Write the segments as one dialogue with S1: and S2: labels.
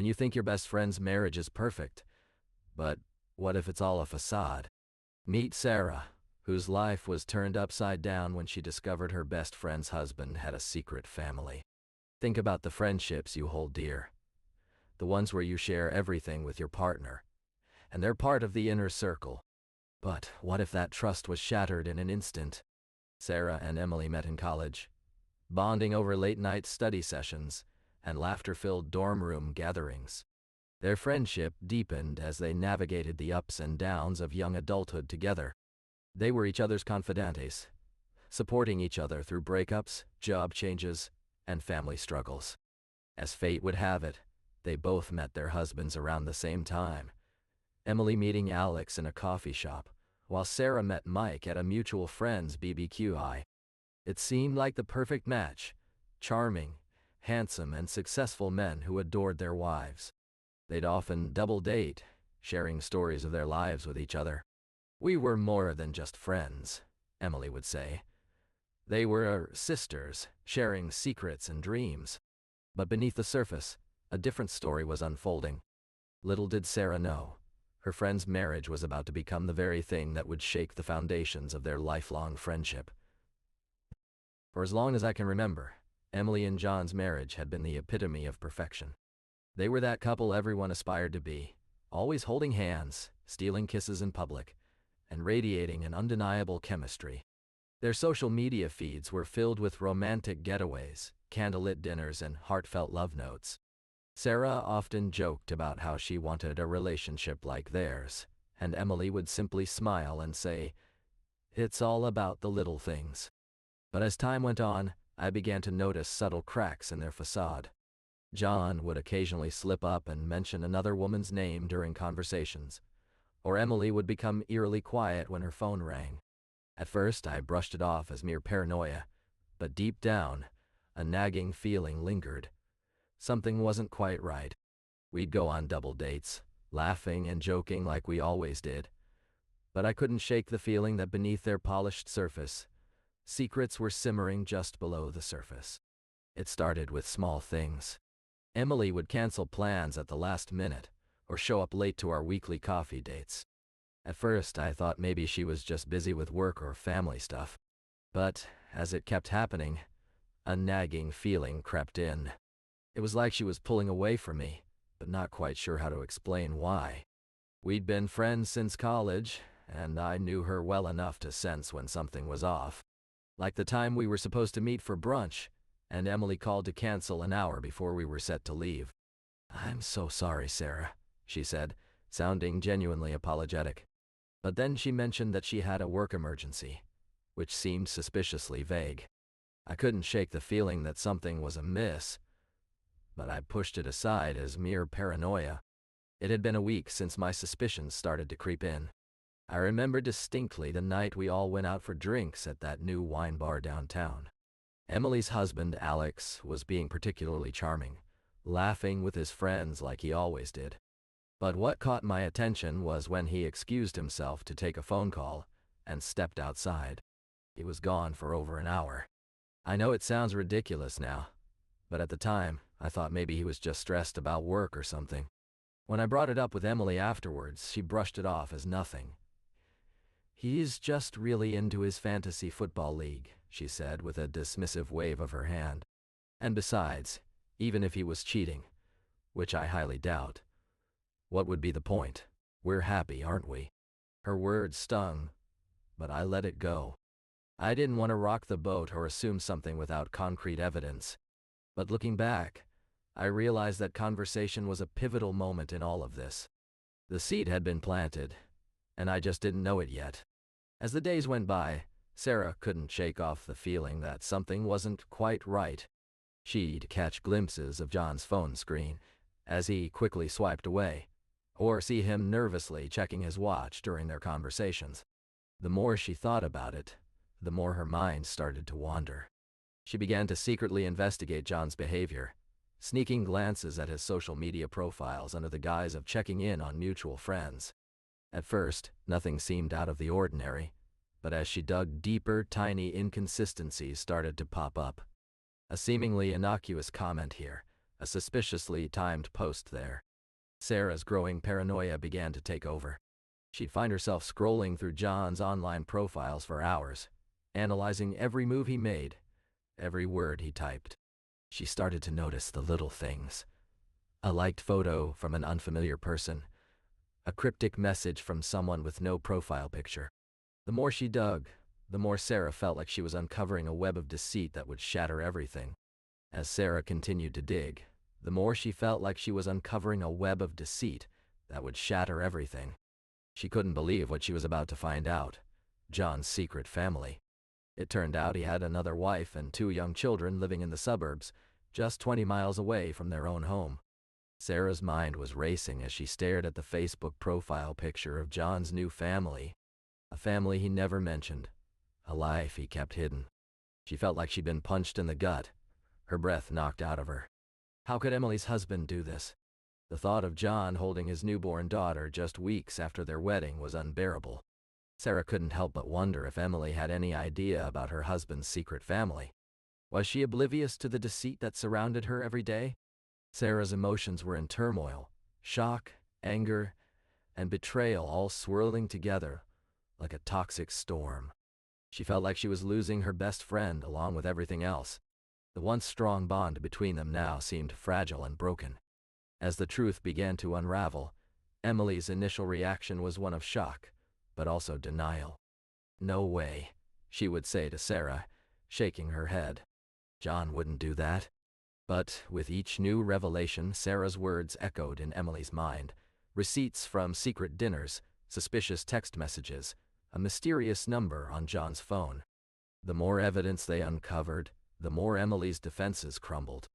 S1: when you think your best friend's marriage is perfect. But what if it's all a facade? Meet Sarah, whose life was turned upside down when she discovered her best friend's husband had a secret family. Think about the friendships you hold dear. The ones where you share everything with your partner, and they're part of the inner circle. But what if that trust was shattered in an instant? Sarah and Emily met in college, bonding over late-night study sessions and laughter-filled dorm room gatherings. Their friendship deepened as they navigated the ups and downs of young adulthood together. They were each other's confidants, supporting each other through breakups, job changes, and family struggles. As fate would have it, they both met their husbands around the same time, Emily meeting Alex in a coffee shop, while Sarah met Mike at a mutual friend's BBQ. It seemed like the perfect match: charming, handsome, and successful men who adored their wives. They'd often double date, sharing stories of their lives with each other. "We were more than just friends," Emily would say. "They were sisters, sharing secrets and dreams." But beneath the surface, a different story was unfolding. Little did Sarah know, her friend's marriage was about to become the very thing that would shake the foundations of their lifelong friendship. For as long as I can remember, Emily and John's marriage had been the epitome of perfection. They were that couple everyone aspired to be, always holding hands, stealing kisses in public, and radiating an undeniable chemistry. Their social media feeds were filled with romantic getaways, candlelit dinners, and heartfelt love notes. Sarah often joked about how she wanted a relationship like theirs, and Emily would simply smile and say, "It's all about the little things." But as time went on, I began to notice subtle cracks in their facade. John would occasionally slip up and mention another woman's name during conversations, or Emily would become eerily quiet when her phone rang. At first, I brushed it off as mere paranoia, but deep down, a nagging feeling lingered. Something wasn't quite right. We'd go on double dates, laughing and joking like we always did, but I couldn't shake the feeling that beneath their polished surface, secrets were simmering just below the surface. It started with small things. Emily would cancel plans at the last minute, or show up late to our weekly coffee dates. At first, I thought maybe she was just busy with work or family stuff. But as it kept happening, a nagging feeling crept in. It was like she was pulling away from me, but not quite sure how to explain why. We'd been friends since college, and I knew her well enough to sense when something was off. Like the time we were supposed to meet for brunch, and Emily called to cancel an hour before we were set to leave. "I'm so sorry, Sarah," she said, sounding genuinely apologetic. But then she mentioned that she had a work emergency, which seemed suspiciously vague. I couldn't shake the feeling that something was amiss, but I pushed it aside as mere paranoia. It had been a week since my suspicions started to creep in. I remember distinctly the night we all went out for drinks at that new wine bar downtown. Emily's husband, Alex, was being particularly charming, laughing with his friends like he always did. But what caught my attention was when he excused himself to take a phone call and stepped outside. He was gone for over an hour. I know it sounds ridiculous now, but at the time, I thought maybe he was just stressed about work or something. When I brought it up with Emily afterwards, she brushed it off as nothing. "He's just really into his fantasy football league," she said with a dismissive wave of her hand. "And besides, even if he was cheating, which I highly doubt, what would be the point? We're happy, aren't we?" Her words stung, but I let it go. I didn't want to rock the boat or assume something without concrete evidence. But looking back, I realized that conversation was a pivotal moment in all of this. The seed had been planted, and I just didn't know it yet. As the days went by, Sarah couldn't shake off the feeling that something wasn't quite right. She'd catch glimpses of John's phone screen as he quickly swiped away, or see him nervously checking his watch during their conversations. The more she thought about it, the more her mind started to wander. She began to secretly investigate John's behavior, sneaking glances at his social media profiles under the guise of checking in on mutual friends. At first, nothing seemed out of the ordinary, but as she dug deeper, tiny inconsistencies started to pop up. A seemingly innocuous comment here, a suspiciously timed post there. Sarah's growing paranoia began to take over. She'd find herself scrolling through John's online profiles for hours, analyzing every move he made, every word he typed. She started to notice the little things. A liked photo from an unfamiliar person, a cryptic message from someone with no profile picture. The more she dug, the more Sarah felt like she was uncovering a web of deceit that would shatter everything. As Sarah continued to dig, the more she felt like she was uncovering a web of deceit that would shatter everything. She couldn't believe what she was about to find out. John's secret family. It turned out he had another wife and 2 young children living in the suburbs, just 20 miles away from their own home. Sarah's mind was racing as she stared at the Facebook profile picture of John's new family. A family he never mentioned, a life he kept hidden. She felt like she'd been punched in the gut, her breath knocked out of her. How could Emily's husband do this? The thought of John holding his newborn daughter just weeks after their wedding was unbearable. Sarah couldn't help but wonder if Emily had any idea about her husband's secret family. Was she oblivious to the deceit that surrounded her every day? Sarah's emotions were in turmoil, shock, anger, and betrayal all swirling together like a toxic storm. She felt like she was losing her best friend along with everything else. The once strong bond between them now seemed fragile and broken. As the truth began to unravel, Emily's initial reaction was one of shock, but also denial. "No way," she would say to Sarah, shaking her head. "John wouldn't do that." But with each new revelation, Sarah's words echoed in Emily's mind. Receipts from secret dinners, suspicious text messages, a mysterious number on John's phone. The more evidence they uncovered, the more Emily's defenses crumbled.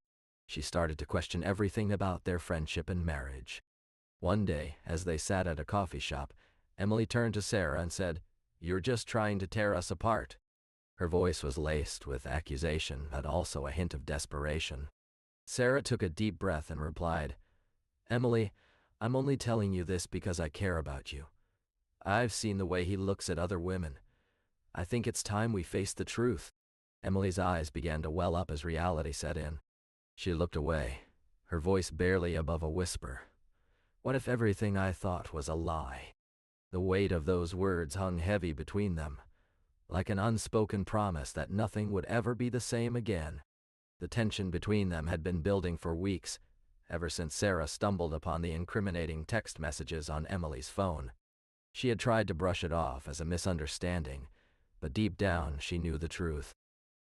S1: She started to question everything about their friendship and marriage. One day, as they sat at a coffee shop, Emily turned to Sarah and said, "You're just trying to tear us apart." Her voice was laced with accusation, but also a hint of desperation. Sarah took a deep breath and replied, "Emily, I'm only telling you this because I care about you. I've seen the way he looks at other women. I think it's time we face the truth." Emily's eyes began to well up as reality set in. She looked away, her voice barely above a whisper. What if everything I thought was a lie? The weight of those words hung heavy between them, like an unspoken promise that nothing would ever be the same again. The tension between them had been building for weeks, ever since Sarah stumbled upon the incriminating text messages on Emily's phone. She had tried to brush it off as a misunderstanding, but deep down she knew the truth.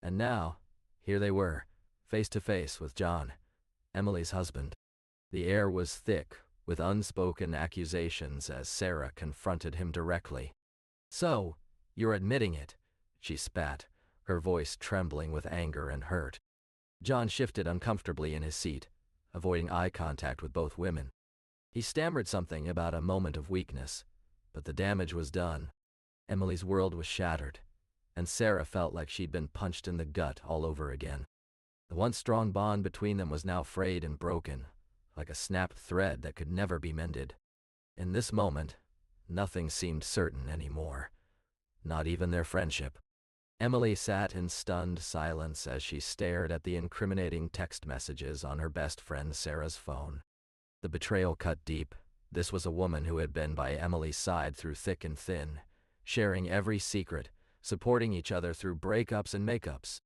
S1: And now, here they were, face to face with John, Emily's husband. The air was thick with unspoken accusations as Sarah confronted him directly. "So, you're admitting it," she spat, her voice trembling with anger and hurt. John shifted uncomfortably in his seat, avoiding eye contact with both women. He stammered something about a moment of weakness, but the damage was done. Emily's world was shattered, and Sarah felt like she'd been punched in the gut all over again. The once strong bond between them was now frayed and broken, like a snapped thread that could never be mended. In this moment, nothing seemed certain anymore, not even their friendship. Emily sat in stunned silence as she stared at the incriminating text messages on her best friend Sarah's phone. The betrayal cut deep. This was a woman who had been by Emily's side through thick and thin, sharing every secret, supporting each other through breakups and makeups.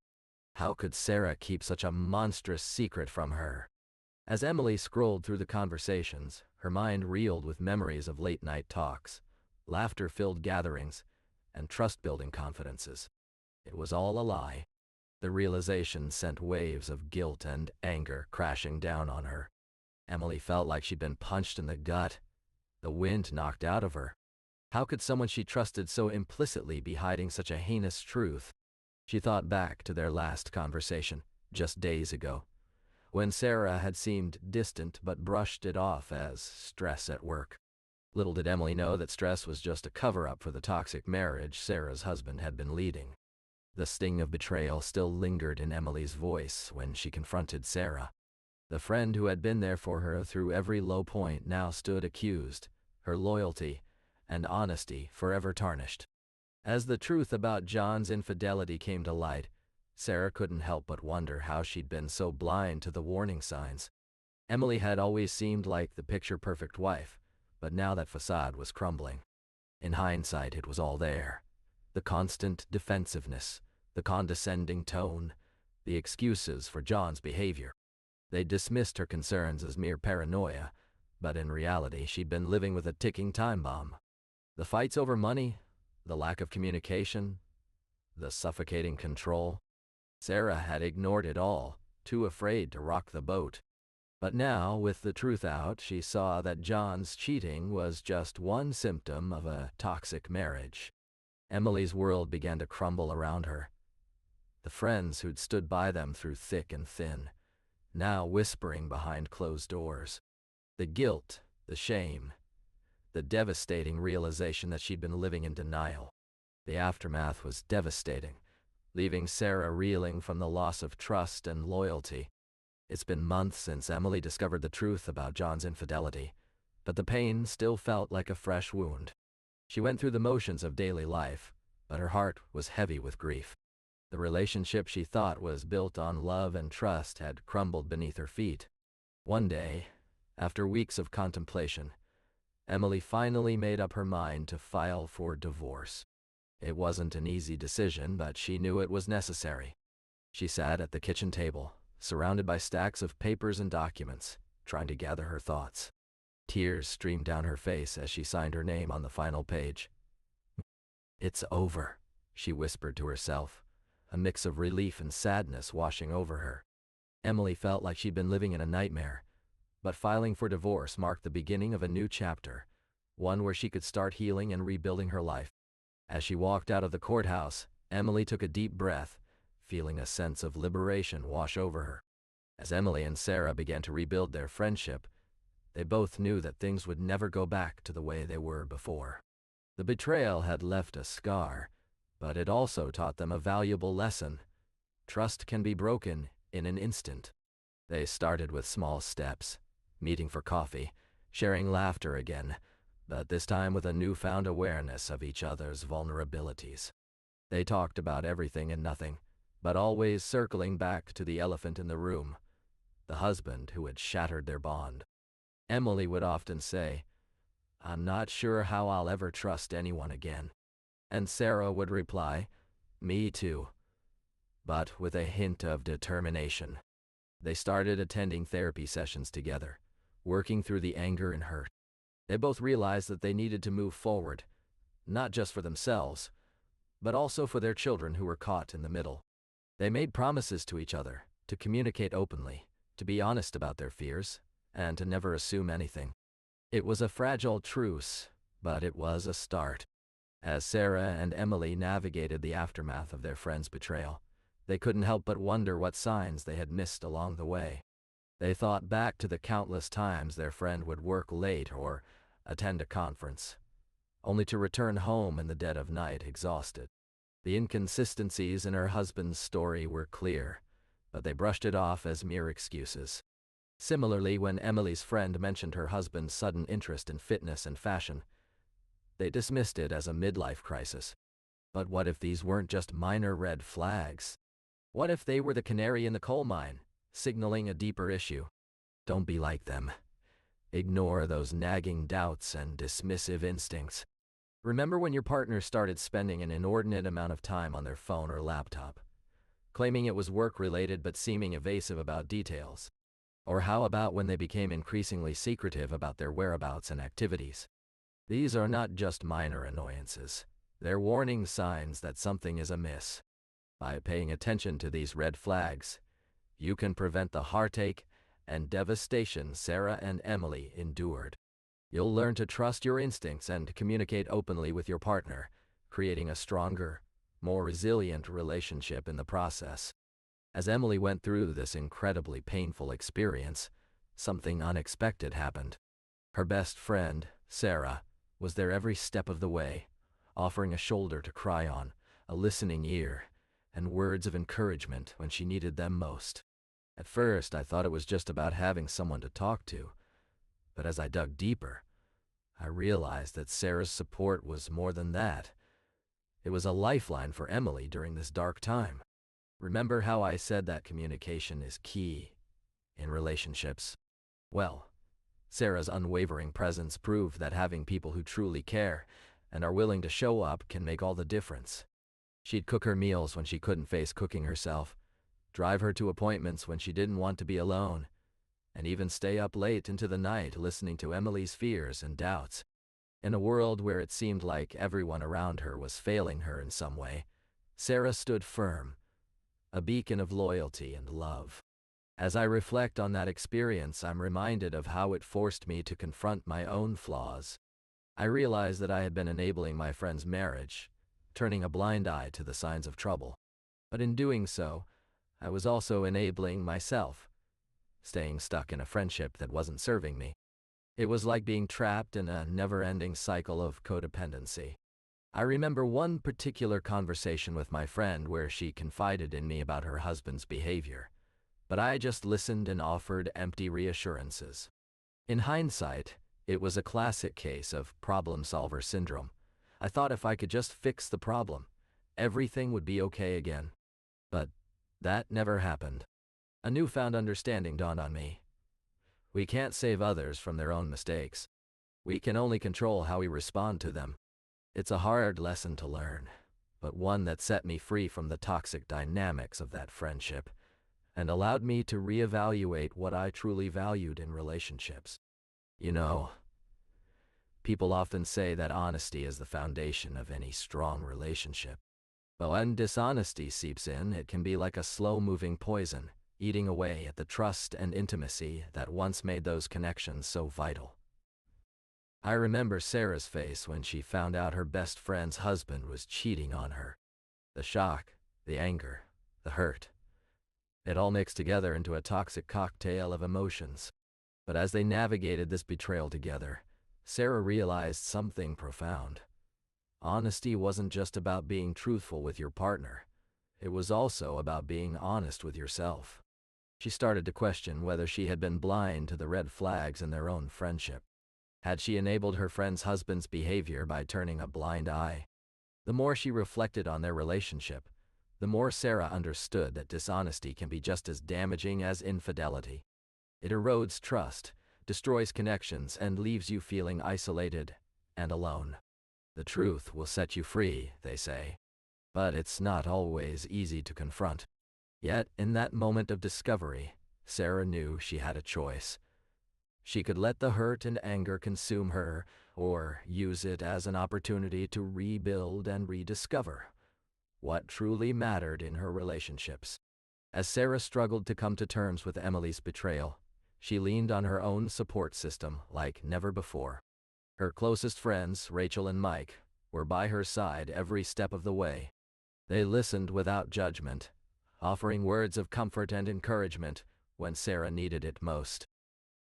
S1: How could Sarah keep such a monstrous secret from her? As Emily scrolled through the conversations, her mind reeled with memories of late-night talks, laughter-filled gatherings, and trust-building confidences. It was all a lie. The realization sent waves of guilt and anger crashing down on her. Emily felt like she'd been punched in the gut, the wind knocked out of her. How could someone she trusted so implicitly be hiding such a heinous truth? She thought back to their last conversation, just days ago, when Sarah had seemed distant but brushed it off as stress at work. Little did Emily know that stress was just a cover-up for the toxic marriage Sarah's husband had been leading. The sting of betrayal still lingered in Emily's voice when she confronted Sarah. The friend who had been there for her through every low point now stood accused, her loyalty and honesty forever tarnished. As the truth about John's infidelity came to light, Sarah couldn't help but wonder how she'd been so blind to the warning signs. Emily had always seemed like the picture-perfect wife, but now that facade was crumbling. In hindsight, it was all there. The constant defensiveness, the condescending tone, the excuses for John's behavior. They dismissed her concerns as mere paranoia, but in reality, she'd been living with a ticking time bomb. The fights over money, the lack of communication, the suffocating control. Sarah had ignored it all, too afraid to rock the boat. But now, with the truth out, she saw that John's cheating was just one symptom of a toxic marriage. Emily's world began to crumble around her. The friends who'd stood by them through thick and thin, now whispering behind closed doors. The guilt, the shame, the devastating realization that she'd been living in denial. The aftermath was devastating, leaving Sarah reeling from the loss of trust and loyalty. It's been months since Emily discovered the truth about John's infidelity, but the pain still felt like a fresh wound. She went through the motions of daily life, but her heart was heavy with grief. The relationship she thought was built on love and trust had crumbled beneath her feet. One day, after weeks of contemplation, Emily finally made up her mind to file for divorce. It wasn't an easy decision, but she knew it was necessary. She sat at the kitchen table, surrounded by stacks of papers and documents, trying to gather her thoughts. Tears streamed down her face as she signed her name on the final page. "It's over," she whispered to herself, a mix of relief and sadness washing over her. Emily felt like she'd been living in a nightmare, but filing for divorce marked the beginning of a new chapter, one where she could start healing and rebuilding her life. As she walked out of the courthouse, Emily took a deep breath, feeling a sense of liberation wash over her. As Emily and Sarah began to rebuild their friendship, they both knew that things would never go back to the way they were before. The betrayal had left a scar, but it also taught them a valuable lesson. Trust can be broken in an instant. They started with small steps, meeting for coffee, sharing laughter again, but this time with a newfound awareness of each other's vulnerabilities. They talked about everything and nothing, but always circling back to the elephant in the room, the husband who had shattered their bond. Emily would often say, "I'm not sure how I'll ever trust anyone again." And Sarah would reply, "Me too," but with a hint of determination. They started attending therapy sessions together, working through the anger and hurt. They both realized that they needed to move forward, not just for themselves, but also for their children who were caught in the middle. They made promises to each other to communicate openly, to be honest about their fears, and to never assume anything. It was a fragile truce, but it was a start. As Sarah and Emily navigated the aftermath of their friend's betrayal, they couldn't help but wonder what signs they had missed along the way. They thought back to the countless times their friend would work late or attend a conference, only to return home in the dead of night exhausted. The inconsistencies in her husband's story were clear, but they brushed it off as mere excuses. Similarly, when Emily's friend mentioned her husband's sudden interest in fitness and fashion, they dismissed it as a midlife crisis. But what if these weren't just minor red flags? What if they were the canary in the coal mine, signaling a deeper issue? Don't be like them. Ignore those nagging doubts and dismissive instincts. Remember when your partner started spending an inordinate amount of time on their phone or laptop, claiming it was work-related but seeming evasive about details? Or how about when they became increasingly secretive about their whereabouts and activities? These are not just minor annoyances. They're warning signs that something is amiss. By paying attention to these red flags, you can prevent the heartache and devastation Sarah and Emily endured. You'll learn to trust your instincts and communicate openly with your partner, creating a stronger, more resilient relationship in the process. As Emily went through this incredibly painful experience, something unexpected happened. Her best friend, Sarah, was there every step of the way, offering a shoulder to cry on, a listening ear, and words of encouragement when she needed them most. At first, I thought it was just about having someone to talk to, but as I dug deeper, I realized that Sarah's support was more than that. It was a lifeline for Emily during this dark time. Remember how I said that communication is key in relationships? Well, Sarah's unwavering presence proved that having people who truly care and are willing to show up can make all the difference. She'd cook her meals when she couldn't face cooking herself, drive her to appointments when she didn't want to be alone, and even stay up late into the night listening to Emily's fears and doubts. In a world where it seemed like everyone around her was failing her in some way, Sarah stood firm, a beacon of loyalty and love. As I reflect on that experience, I'm reminded of how it forced me to confront my own flaws. I realized that I had been enabling my friend's marriage, turning a blind eye to the signs of trouble. But in doing so, I was also enabling myself, staying stuck in a friendship that wasn't serving me. It was like being trapped in a never-ending cycle of codependency. I remember one particular conversation with my friend where she confided in me about her husband's behavior, but I just listened and offered empty reassurances. In hindsight, it was a classic case of problem solver syndrome. I thought if I could just fix the problem, everything would be okay again. But that never happened. A newfound understanding dawned on me. We can't save others from their own mistakes. We can only control how we respond to them. It's a hard lesson to learn, but one that set me free from the toxic dynamics of that friendship and allowed me to reevaluate what I truly valued in relationships. You know, people often say that honesty is the foundation of any strong relationship. But when dishonesty seeps in, it can be like a slow-moving poison, eating away at the trust and intimacy that once made those connections so vital. I remember Sarah's face when she found out her best friend's husband was cheating on her. The shock, the anger, the hurt. It all mixed together into a toxic cocktail of emotions. But as they navigated this betrayal together, Sarah realized something profound. Honesty wasn't just about being truthful with your partner. It was also about being honest with yourself. She started to question whether she had been blind to the red flags in their own friendship. Had she enabled her friend's husband's behavior by turning a blind eye? The more she reflected on their relationship, the more Sarah understood that dishonesty can be just as damaging as infidelity. It erodes trust, destroys connections, and leaves you feeling isolated and alone. The truth will set you free, they say. But it's not always easy to confront. Yet, in that moment of discovery, Sarah knew she had a choice. She could let the hurt and anger consume her, or use it as an opportunity to rebuild and rediscover what truly mattered in her relationships. As Sarah struggled to come to terms with Emily's betrayal, she leaned on her own support system like never before. Her closest friends, Rachel and Mike, were by her side every step of the way. They listened without judgment, offering words of comfort and encouragement when Sarah needed it most.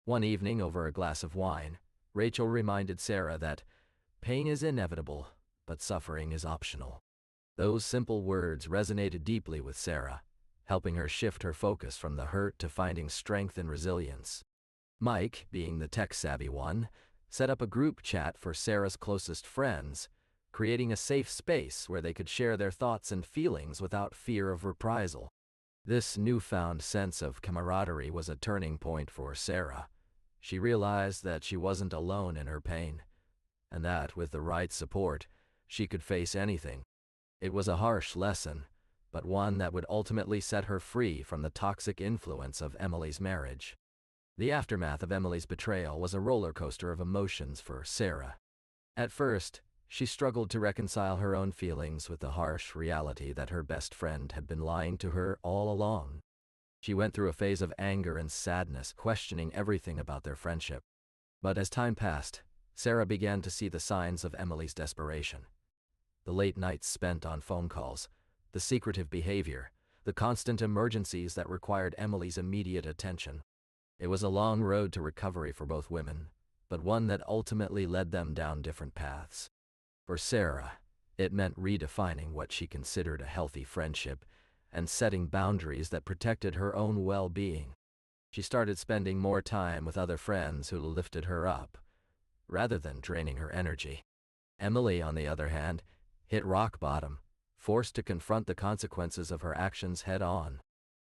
S1: One evening, over a glass of wine, Rachel reminded Sarah that pain is inevitable, but suffering is optional. Those simple words resonated deeply with Sarah, helping her shift her focus from the hurt to finding strength and resilience. Mike, being the tech-savvy one, set up a group chat for Sarah's closest friends, creating a safe space where they could share their thoughts and feelings without fear of reprisal. This newfound sense of camaraderie was a turning point for Sarah. She realized that she wasn't alone in her pain, and that with the right support, she could face anything. It was a harsh lesson, but one that would ultimately set her free from the toxic influence of Emily's marriage. The aftermath of Emily's betrayal was a roller coaster of emotions for Sarah. At first, she struggled to reconcile her own feelings with the harsh reality that her best friend had been lying to her all along. She went through a phase of anger and sadness, questioning everything about their friendship. But as time passed, Sarah began to see the signs of Emily's desperation. The late nights spent on phone calls, the secretive behavior, the constant emergencies that required Emily's immediate attention. It was a long road to recovery for both women, but one that ultimately led them down different paths. For Sarah, it meant redefining what she considered a healthy friendship and setting boundaries that protected her own well-being. She started spending more time with other friends who lifted her up, rather than draining her energy. Emily, on the other hand, hit rock bottom, forced to confront the consequences of her actions head-on.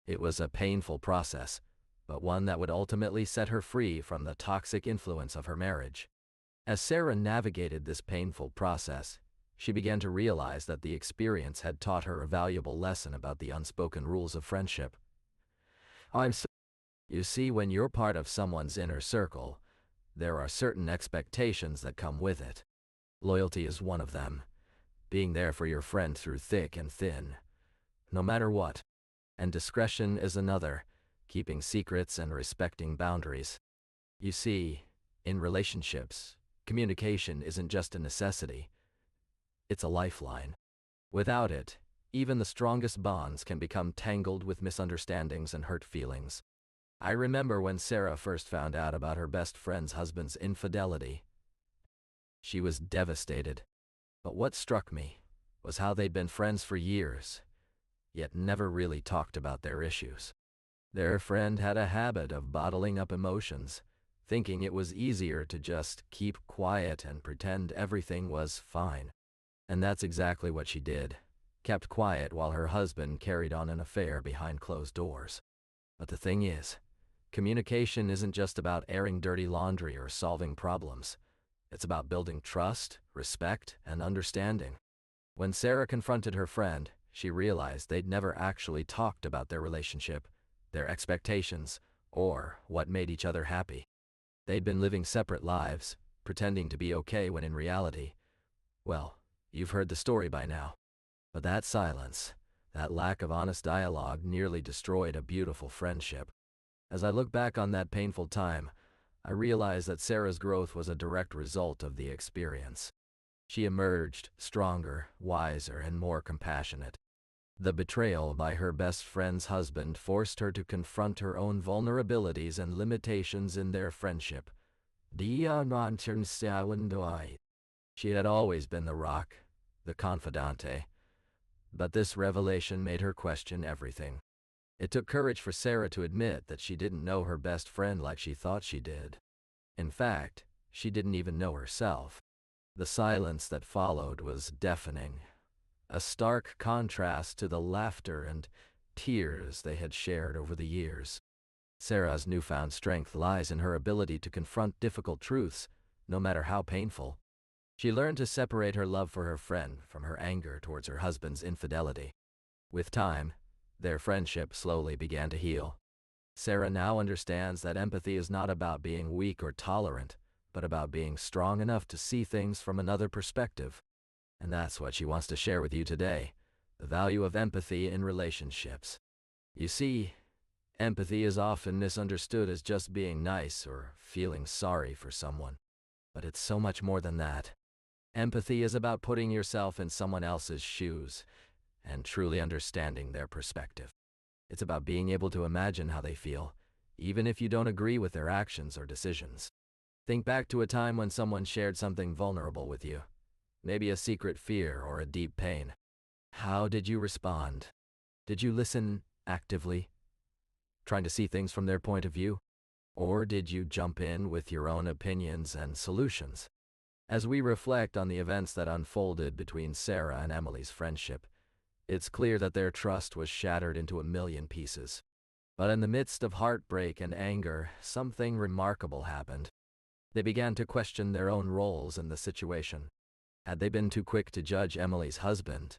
S1: It was a painful process, but one that would ultimately set her free from the toxic influence of her marriage. As Sarah navigated this painful process, she began to realize that the experience had taught her a valuable lesson about the unspoken rules of friendship. You see, when you're part of someone's inner circle, there are certain expectations that come with it. Loyalty is one of them, being there for your friend through thick and thin, no matter what. And discretion is another, keeping secrets and respecting boundaries. You see, in relationships, communication isn't just a necessity, it's a lifeline. Without it, even the strongest bonds can become tangled with misunderstandings and hurt feelings. I remember when Sarah first found out about her best friend's husband's infidelity. She was devastated. But what struck me was how they'd been friends for years, yet never really talked about their issues. Their friend had a habit of bottling up emotions, thinking it was easier to just keep quiet and pretend everything was fine. And that's exactly what she did, kept quiet while her husband carried on an affair behind closed doors. But the thing is, communication isn't just about airing dirty laundry or solving problems. It's about building trust, respect, and understanding. When Sarah confronted her friend, she realized they'd never actually talked about their relationship, their expectations, or what made each other happy. They'd been living separate lives, pretending to be okay when in reality, well, you've heard the story by now. But that silence, that lack of honest dialogue nearly destroyed a beautiful friendship. As I look back on that painful time, I realized that Sarah's growth was a direct result of the experience. She emerged stronger, wiser, and more compassionate. The betrayal by her best friend's husband forced her to confront her own vulnerabilities and limitations in their friendship. She had always been the rock, the confidante, but this revelation made her question everything. It took courage for Sarah to admit that she didn't know her best friend like she thought she did. In fact, she didn't even know herself. The silence that followed was deafening, a stark contrast to the laughter and tears they had shared over the years. Sarah's newfound strength lies in her ability to confront difficult truths, no matter how painful. She learned to separate her love for her friend from her anger towards her husband's infidelity. With time, their friendship slowly began to heal. Sarah now understands that empathy is not about being weak or tolerant, but about being strong enough to see things from another perspective. And that's what she wants to share with you today, the value of empathy in relationships. You see, empathy is often misunderstood as just being nice or feeling sorry for someone. But it's so much more than that. Empathy is about putting yourself in someone else's shoes and truly understanding their perspective. It's about being able to imagine how they feel, even if you don't agree with their actions or decisions. Think back to a time when someone shared something vulnerable with you, maybe a secret fear or a deep pain. How did you respond? Did you listen actively, trying to see things from their point of view? Or did you jump in with your own opinions and solutions? As we reflect on the events that unfolded between Sarah and Emily's friendship, it's clear that their trust was shattered into a million pieces. But in the midst of heartbreak and anger, something remarkable happened. They began to question their own roles in the situation. Had they been too quick to judge Emily's husband,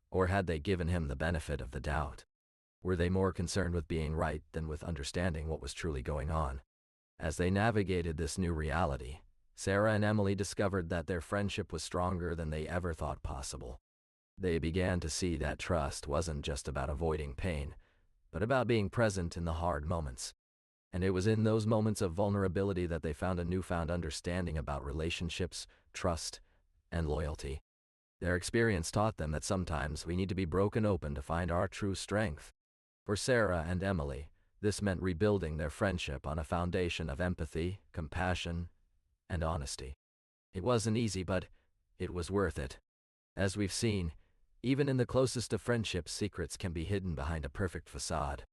S1: or had they given him the benefit of the doubt? Were they more concerned with being right than with understanding what was truly going on? As they navigated this new reality, Sarah and Emily discovered that their friendship was stronger than they ever thought possible. They began to see that trust wasn't just about avoiding pain, but about being present in the hard moments. And it was in those moments of vulnerability that they found a newfound understanding about relationships, trust, and loyalty. Their experience taught them that sometimes we need to be broken open to find our true strength. For Sarah and Emily, this meant rebuilding their friendship on a foundation of empathy, compassion, and honesty. It wasn't easy, but it was worth it. As we've seen, even in the closest of friendships, secrets can be hidden behind a perfect facade.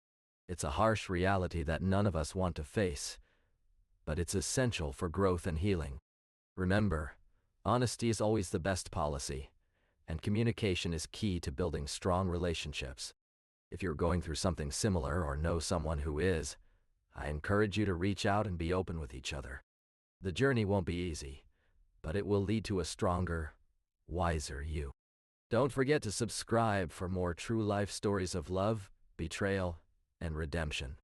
S1: It's a harsh reality that none of us want to face, but it's essential for growth and healing. Remember, honesty is always the best policy, and communication is key to building strong relationships. If you're going through something similar or know someone who is, I encourage you to reach out and be open with each other. The journey won't be easy, but it will lead to a stronger, wiser you. Don't forget to subscribe for more true life stories of love, betrayal, and redemption.